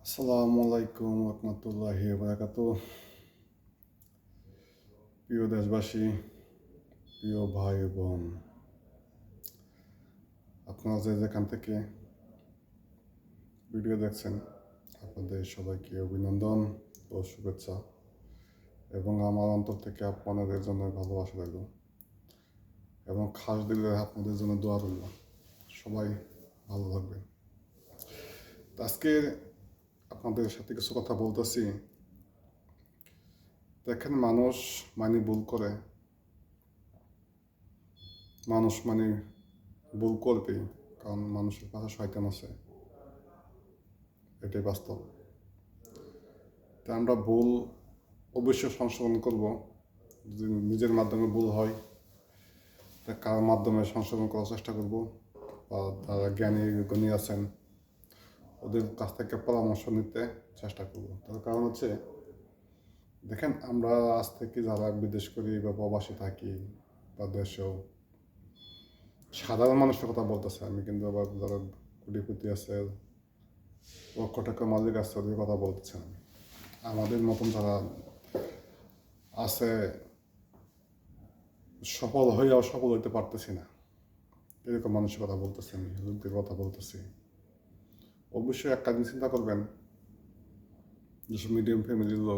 আসসালামু আলাইকুম রহমতুল্লাহি বারাকাতু। প্রিয় দেশবাসী, প্রিয় ভাই বোন, আপনারা যে যেখান থেকে ভিডিও দেখছেন, আপনাদের সবাইকে অভিনন্দন ও শুভেচ্ছা এবং আমার অন্তর থেকে আপনাদের জন্য ভালোবাসা রইল এবং খাস দিলে আপনাদের জন্য দোয়া রইল। সবাই ভালো থাকবেন। আজকে আপনাদের সাথে কিছু কথা বলতেছি। দেখেন, মানুষ মানে ভুল করে, মানুষ মানে ভুল করবেই, কারণ মানুষের পাশে শয়তান আছে, এটাই বাস্তব। তা আমরা ভুল অবশ্যই সংশোধন করব। যদি নিজের মাধ্যমে ভুল হয়, তা কার মাধ্যমে সংশোধন করার চেষ্টা করব, বা যারা জ্ঞানী গুণী আছেন ওদের কাছ থেকে পরামর্শ নিতে চেষ্টা করব। তার কারণ হচ্ছে, দেখেন, আমরা আজ থেকে যারা বিদেশ করি বা প্রবাসী থাকি বা দেশেও, সাধারণ মানুষের কথা বলতেছে আমি, কিন্তু আবার যারা কোটিপতি আছে, লক্ষ টাকা মালিক আছে, ওদের কথা বলতেছে আমি। আমাদের মতন যারা আছে, সফল হইয়াও সফল হইতে পারতেছি না, এরকম মানুষের কথা বলতেছি আমি, লোকদের কথা বলতেছি। অবশ্যই একটা দিন চিন্তা করবেন, যেসব মিডিয়াম ফ্যামিলির লোক